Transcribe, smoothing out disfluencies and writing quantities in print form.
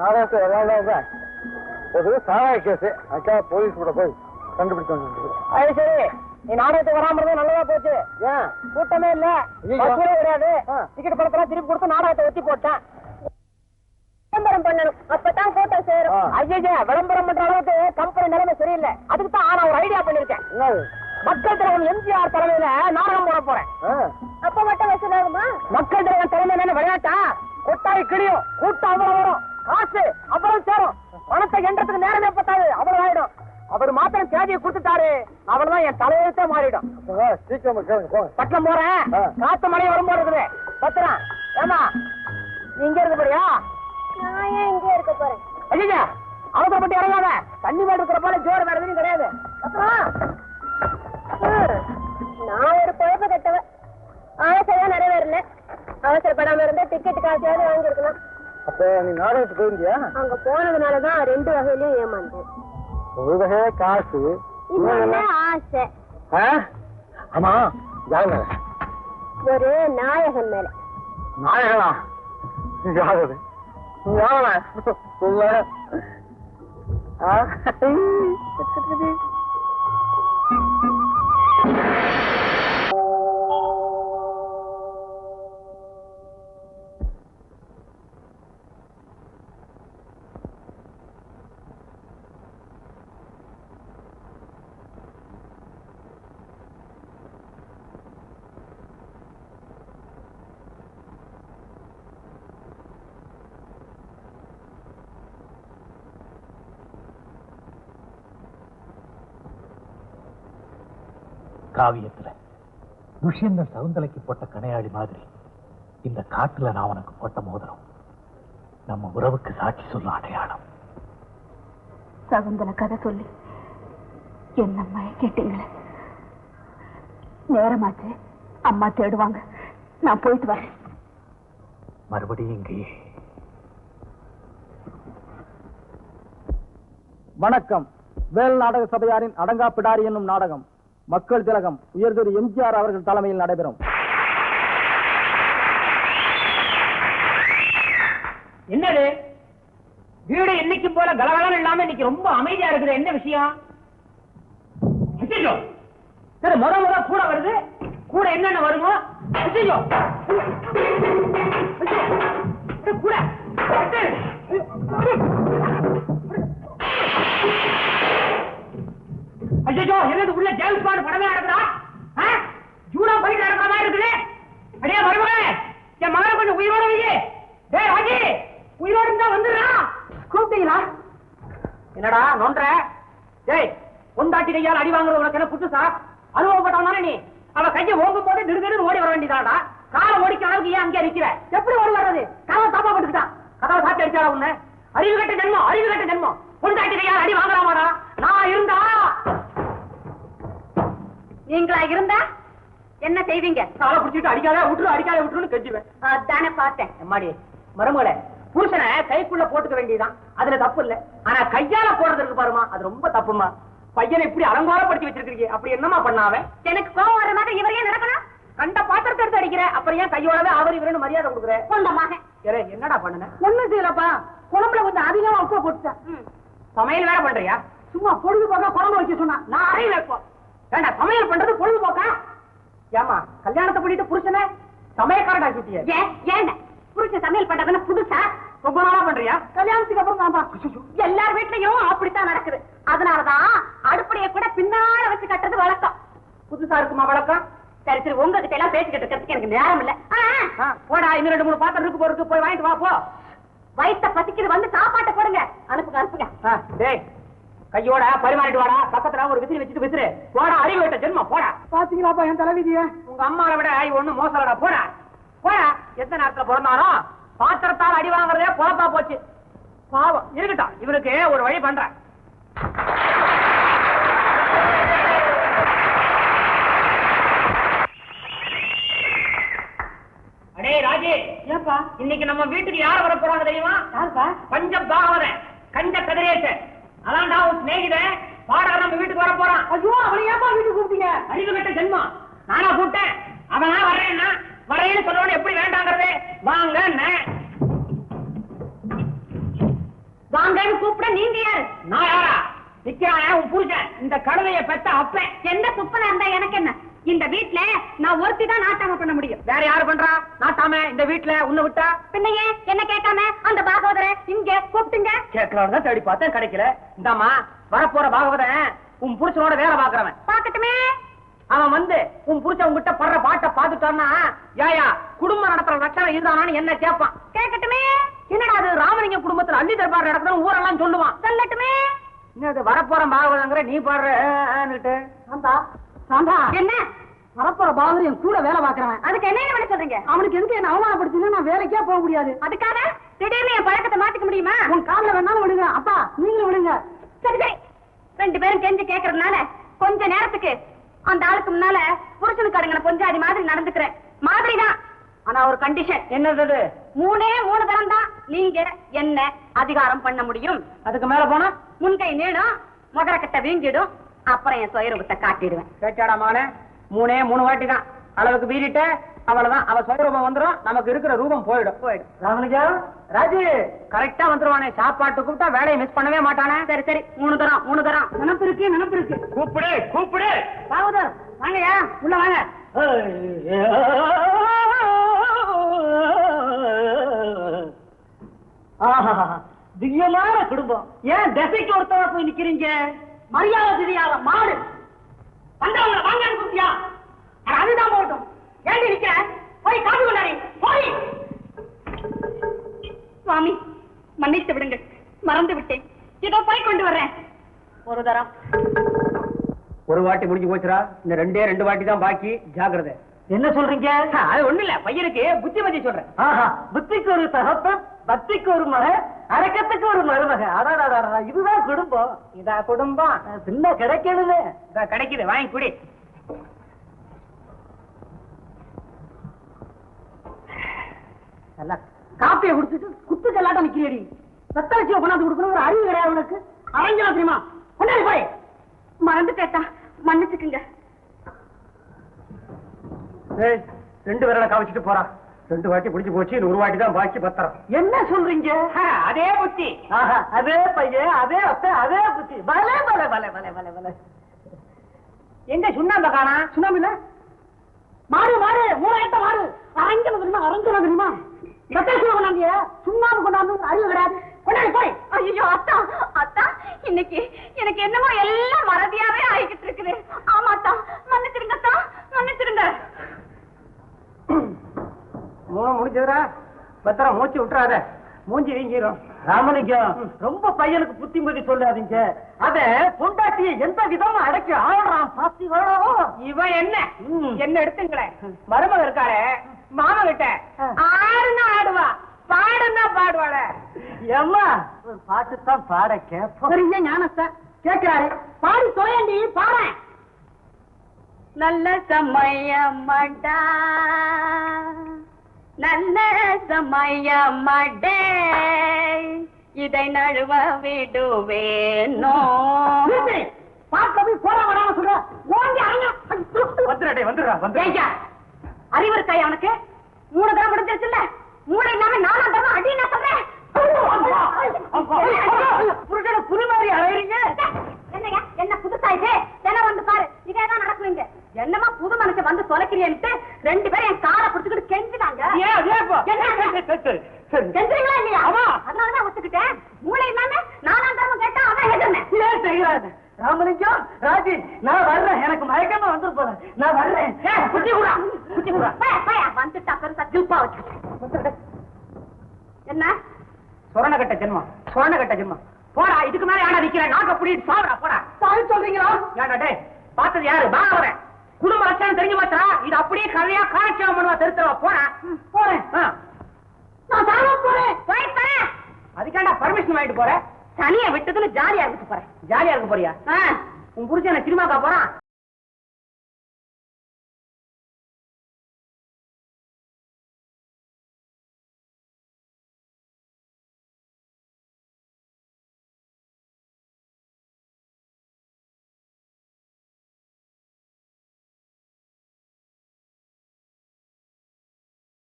நாடகத்தை விளையாடாதான் ஒரு சாராய கேஸ் அக்கா போலீஸ் கூட போய் கண்டுபிடிச்சு. அது சரி, நீ நாடகத்துக்கு வராம இருந்தா நல்லதா போச்சு. ஏன் கூட்டமே இல்ல, கிடையாது, டிக்கெட் படத்தெல்லாம் திருப்பி கொடுத்து நாடகத்தை ஒத்தி போட்டேன். விளம்பரம் பண்ணணும், அப்பதான் கூட்டம் சேரும். ஐயா, விளம்பரம் பண்ற அளவுக்கு கம்பெனி நிலைமை சரியில்லை. அதுக்கு தான் நான் ஒரு ஐடியா பண்ணிருக்கேன். மக்கள் தலைவன் எம்ஜிஆர் தலைமையில நாடகம் போட போறேன். அப்ப மட்டும் வசூலாகுமா? மக்கள் தலைவன் தலைமையில விளையாட்டா கொட்டாய் கிளியும், கூட்டம் அவ்வளவு வரும், காசு அவ்வளவு சேரும். பணத்தை எண்றதுக்கு நேரமே பத்தாது, அவ்வளவு ஆயிடும். அவர் மாத்திரம் தேதியை கொடுத்துட்டாரு, அவள்தான் என் தலையெழுத்தே மாறிடும். பட்டம் போறேன், காத்து மழையை வரும்போது இருக்குது. பத்திரம் ஏமா நீ இங்க இருக்க போறியா? நான் ஏன் இங்கே இருக்க போறேன்? ஐயா, அவசரப்பட்டு இறங்காத. தண்ணி மேல இருக்கிற போல ஜோர் வேற எதுவும் கிடையாது. நான் ஒரு குழப்ப கட்டவ, ஆசையா நிறைவேறல. அவசரப்படாம இருந்தா டிக்கெட் காசையாவது வாங்கிருக்கலாம். அப்ப நீ நாடகத்துக்கு போயிருந்தியா? அங்க போனதுனாலதான் 2 வகையிலயும் ஏமாந்தேன். ஒரு வகை காசு, ஆசை. ஆமா, ஒரு நாயகன் மேல. நாயகனா? யாரு? காவியத்துல துஷ்யந்த சகுந்தலைக்கு போட்ட கணையாளி மாதிரி இந்த காட்டுல நான் உனக்கு போட்ட மோதிரம் நம்ம உறவுக்கு சாட்சி சொல்லும் அடையாளம். சகுந்தலை கதை சொல்லி என்னம்மா கேட்டீங்களே, நேரமாச்சு, அம்மா தேடுவாங்க, நான் போயிட்டு வரேன். மறுபடியும் இங்கேயே. வணக்கம். வேல் நாடக சபையாரின் அடங்கா பிடாரி என்னும் நாடகம் மக்கள் திலகம் உயர்திரு எம்ஜிஆர் அவர்கள் தலைமையில் நடைபெறும். என்னது வீடு என்னைக்கும் போல கலகலம் இல்லாம இன்னைக்கு ரொம்ப அமைதியா இருக்குது, என்ன விஷயம்? சரி, முத கூட வருது, கூட என்னென்ன வருமோ? கூட ஐயோ, என்னது உள்ள ஜேம்ஸ் பாண்ட் படமே நடக்குதா? ஜூடா போயிட்டு நடக்கிற மாதிரி இருக்குது. அடியே மருமகனே, என் மகனை கொஞ்சம் உயிரோட வையே. டேய் ராஜி, உயிரோட இருந்தா வந்துடுறா. கூப்பிட்டீங்களா? என்னடா நோன்ற? டேய், பொண்டாட்டி கையால் அடி வாங்குறது உனக்கு என்ன புதுசா? அனுபவப்பட்டவனானே நீ. அவ கையை ஓங்கும் போது திடுதிடு ஓடி வர வேண்டியதாடா. காலை ஓடிக்க அளவுக்கு ஏன் அங்கே நிக்கிற? எப்படி ஓடி வர்றது? கதவை தாப்பா போட்டுக்கிட்டான். கதவை சாத்தி அடிச்சாடா உன்னை. அறிவு கட்ட ஜென்மம், அறிவு கட்ட ஜென்மம். பொண்டாட்டி கையால் அடி வாங்கலாமாடா? நான் இருந்தா நீங்களா இருந்தா என்ன செய்வீங்க? காலை பிடிச்சிட்டு அடிக்காத விட்டுரு, அடிக்காத விட்டுருன்னு கெஞ்சுவேன். அதானே பார்த்தேன். அம்மாடி மருமகளே, புருஷனை கைக்குள்ள போட்டுக்க வேண்டியதான், அதுல தப்பு இல்ல. ஆனா கையால போடுறதுக்கு பாருமா, அது ரொம்ப தப்புமா. பையனை இப்படி அலங்காரப்படுத்தி வச்சிருக்கீங்க, அப்படி என்னமா பண்ணாவ? எனக்கு கோவம் வர மாதிரி இவரையே நடக்கணும். கண்ட பாத்திரத்தை எடுத்து அடிக்கிற, அப்புறம் ஏன் கையோடவே அவர் இவருன்னு மரியாதை கொடுக்குற? சொந்தமாக என்னடா பண்ணுன? ஒண்ணு செய்யலப்பா, குழம்புல கொஞ்சம் அதிகமா உப்பு போட்டுட்டேன். சமையல் வேற பண்றியா? சும்மா பொழுதுபோக்கா குழம்பு வைக்க சொன்னா நான் அறையில் வைப்போம். வேண்டா, சமையல் பண்றது பொழுதுபோக்கா? ஏமா கல்யாணத்தை பண்ணிட்டு புருஷனை சமையக்காரடா சுட்டிய? ஏன் புருஷன் சமையல் பண்றதுன்னு புதுசா ரொம்ப நாளா பண்றியா? கல்யாணத்துக்கு அப்புறம் தான்பா. எல்லார் வீட்லயும் அப்படித்தான் நடக்குது. அதனாலதான் அடுப்படைய கூட பின்னால வச்சு கட்டுறது வழக்கம். புதுசா இருக்குமா வழக்கம்? சரி சரி, உங்ககிட்ட எல்லாம் பேசிக்கிட்டு இருக்கிறதுக்கு எனக்கு நேரம் இல்ல. போடா, இன்னும் 2-3 பாத்திரம் இருக்கு போறதுக்கு, போய் வாங்கிட்டு வா போ. வயிற்ற பசிக்குது, வந்து சாப்பாட்டை போடுங்க. அனுப்புங்க அனுப்புங்க. டேய், கையோட பரிமாறிட்டு வாடா. பக்கத்துல ஒரு விசிறி வச்சுட்டு விசிறு போடா. அறிவு விட்ட ஜென்மம் போடா. பாத்தீங்களாப்பா என் தலைவிதிய? உங்க அம்மாவை விட ஒண்ணு மோசலடா. போடா போடா. எந்த நேரத்துல பிறந்தாலும் பாத்திரத்தால் அடி வாங்குறதே பொழப்பா போச்சு. பாவம் இருக்கட்டும், இவருக்கு ஒரு வழி பண்றேன். அடே ராஜே, ஏப்பா இன்னைக்கு நம்ம வீட்டுக்கு யார் வர போறாங்க தெரியுமா? யாருப்பா? பஞ்ச பாகவதன், கஞ்ச கதிரேசன். அதான்டா உன் சிநேகிதன் பாடகர் நம்ம வீட்டுக்கு வர போறான். ஐயோ, அவனை ஏப்பா வீட்டுக்கு கூப்பிட்டீங்க? அறிவு கட்ட ஜென்மம். நானா கூப்பிட்டேன்? அவனா வர்றேன்னா வரையில சொல்லணும், எப்படி வேண்டாங்கிறது. வாங்க வாங்கன்னு கூப்பிட நீங்க யாரு? நான் யாரா? நிக்கிறானே உன் புருஷன், இந்த கழுதைய பெத்த அப்பன். எந்த துப்பனா இருந்தா எனக்கு என்ன? இந்த வீட்ல நான் ஒருத்தி தான் நாட்டாம பண்ண முடியும். வேற யாரு பண்றா நாட்டாம இந்த வீட்டுல? உன்னை விட்டா? பின்னையே என்ன கேட்காம அந்த பாகவதரை இங்க கூப்பிட்டுங்க. கேட்கலாம் தேடி பார்த்தேன், கிடைக்கல. இந்தாமா வரப்போற பாகவதன் உன் புருஷனோட வேலை பாக்குறவன். பாக்கட்டுமே. அவன் வந்து உன் புருஷன் உங்ககிட்ட படுற பாட்டை பாத்துட்டான்னா, ஏயா குடும்பம் நடத்துற லட்சணம் இருந்தானு என்ன கேட்பான். கேட்கட்டுமே. என்னடா அது ராமலிங்க குடும்பத்துல அள்ளி தர்பார் நடக்கணும் ஊரெல்லாம் சொல்லுவான். சொல்லட்டுமே. என்னது வரப்போற பாகவதங்கிற நீ பாடுற? என்ன வரப்போற பாகவதர் என் கூட வேலை பாக்குறவன். அதுக்கு என்ன பண்ண சொல்றீங்க? அவனுக்கு எதுக்கு என்ன அவமானப்படுத்தினா நான் வேலைக்கே போக முடியாது. அதுக்காக திடீர்னு என் பழக்கத்தை மாத்திக்க முடியுமா? உன் காலில் வேணாலும் விடுங்க. அப்பா நீங்களும் விடுங்க. சரி சரி, 2 பேரும் கெஞ்சி கேக்குறதுனால கொஞ்ச நேரத்துக்கு அந்த ஆளுக்கு முன்னால புருஷனுக்கு அடுங்கின பொஞ்சாதி மாதிரி நடந்துக்கிறேன். மாதிரிதான். ஆனா ஒரு கண்டிஷன். என்னது? 3 தரம் தான் நீங்க என்ன அதிகாரம் பண்ண முடியும். அதுக்கு மேல போனா முன்கை நீடும், முகரக்கட்டை வீங்கிடும், அப்புறம் என் சுயரூபத்தை காட்டிடுவேன். கேட்டாடா மகனே, 3 வாட்டி தான் அளவுக்கு வீறிட்ட அவ்வளவுதான். அவ சுயரூபம் வந்துடும், நமக்கு இருக்கிற ரூபம் போயிடும். ராமலிங்கா ராஜு கரெக்டா வந்துருவானே. சாப்பாட்டு கூப்பிட்டா வேலையை மிஸ் பண்ணவே மாட்டானே. சரி சரி, 3 தரம். நினப்பு இருக்கு. கூப்பிடு. பாவதர் வாங்கயா, உள்ள வாங்க. திவ்யமான குடும்பம். ஏன் திசைக்கு ஒருத்தவ போய் நிக்கிறீங்க? மரியாதை தெரியாத மாடு வந்தவங்க வாங்க கூப்பியா? அதுதான் போட்டும். ஏண்டி நிக்கிற? போய் காது கொண்டாடி போய். சுவாமி மன்னித்து விடுங்கள், மறந்து விட்டேன். இதோ போய் கொண்டு வர்றேன். ஒரு தரம். ஒரு வாட்டி முடிஞ்சு போச்சுரா. இந்த 2 வாட்டி தான் பாக்கி. ஜாக்கிரதை. என்ன சொல்றீங்க? அது ஒண்ணு இல்ல, பையனுக்கு புத்திமதி சொல்றேன். புத்திக்கு ஒரு தகப்பன், பக்திக்கு ஒரு மகன், அரக்கத்துக்கு ஒரு மருமக. அடாடா, இதுதான் குடும்பம். இதா குடும்பம். பின்ன கிடைக்கணுமே. இதா கிடைக்குது, வாங்கி குடி. காப்பியை குடிச்சிட்டு குத்து கல்லாட்டம் நிக்கிறீடி. சத்தாட்சியை கொண்டாந்து கொடுக்கணும் ஒரு அறிவு கிடையாது உனக்கு. அரஞ்சலாம் தெரியுமா? கொண்டாடி போய். மறந்து கேட்டா மன்னிச்சுக்குங்க. 2 விரலை காமிச்சிட்டு போறா. 2 வாட்டி முடிஞ்சு போச்சு. 100 வாட்டி தான் பாக்கி. பத்திரம். என்ன சொல்றீங்க? அதே புத்தி. அதே பையன், அதே அத்தை, அதே புத்தி. பலே பலே பலே பலே பலே பலே. எங்க சுண்ணாம்ப காணா? சுண்ணாம்பில்ல மாடு 3 மாடு அரஞ்சனம் தெரியுமா? சத்தாட்சியை கொண்டாந்திய சுண்ணாம்பு கொண்டாந்து அறிவு கிடையாது. கொண்டாடி போய். ஐயோ அத்தா, அத்தா இன்னைக்கு எனக்கு என்னமோ எல்லாம் மறதியாவே ஆகிட்டு இருக்குது. ஆமா அத்தா, மன்னிச்சிருங்க அத்தா, மன்னிச்சிருங்க. 3 முடிஞ்சதுரா. பத்திரம் மூச்சு விட்டுறாத, மூஞ்சி வீங்கிரும். ராமலிங்கம் ரொம்ப பையனுக்கு புத்திமதி சொல்லாதீங்க. அத பொண்டாட்டியை எந்த விதமா அடக்கி ஆடுறான் பாத்தீங்களோ? இவன் என்ன எடுத்துங்களேன். மருமக இருக்காளே மாமா கிட்ட ஆடுனா ஆடுவா, பாடுனா பாடுவாள. ஏம்மா ஒரு பாட்டு தான் பாட கேட்போம். ஞானஸ்த கேட்கிறாரு, பாடி தொலையண்டி பாறேன். நல்ல சமயமடா, நல்ல சமயமடே, இதை நழுவ விடுவேனோ. பாட்டு போய் போட வேணாம சொல்ற. ஓங்கி வந்துடுறா. அறிவு இருக்காய் அவனுக்கு? 3 தரம் முடிஞ்சிருச்சுல்ல, மூளை இல்லாம 4ஆம் தரம் அடி. நான் சொல்றேன். புது மாதிரி அழைறீங்க. என்னங்க என்ன புதுசா இது? தினம் வந்து பாரு, இதேதான் நடக்குவீங்க. என்னமா புது மனுஷன் வந்து தொலைக்கிறேன்ட்டு 2 பேரும் என் காரை பிடிச்சுக்கிட்டு கெஞ்சிட்டாங்க. கெஞ்சுறீங்களா இல்லையா? அதனாலதான் ஒத்துக்கிட்டேன். மூளை இல்லாம 4ஆம் தரம் கேட்டா அவன் எதுன்னு ராமலிங்கம் ராஜி, நான் வர்றேன். எனக்கு மயக்கமா வந்து போறேன். நான் வர்றேன். குட்டி கூட வந்துட்டா பெருசா ஜில்பா வச்சு. என்ன சொரணகட்ட ஜென்மம். போடா, இதுக்கு மேல யாரா நிக்கிறேன்? நாக்க புடிட்டு சாவடா, போடா. சாய் சொல்றீங்களா? ஏன்டா பார்த்தது யாரு? பாகவரன். குடும்ப லட்சணம் தெரிஞ்சு மாத்தா. இது அப்படியே கதையா காட்சியம் பண்ணுவா. தெரிஞ்சவா. போறேன். நான் சாவ போறேன். போயிட்டேன். அதுக்காண்டா பர்மிஷன் வாங்கிட்டு போற? தனியா விட்டதுன்னு ஜாலியா இருந்துட்டு போறேன். ஜாலியா இருக்க போறியா? உன் புருஷன் சினிமாக்கா போறான்?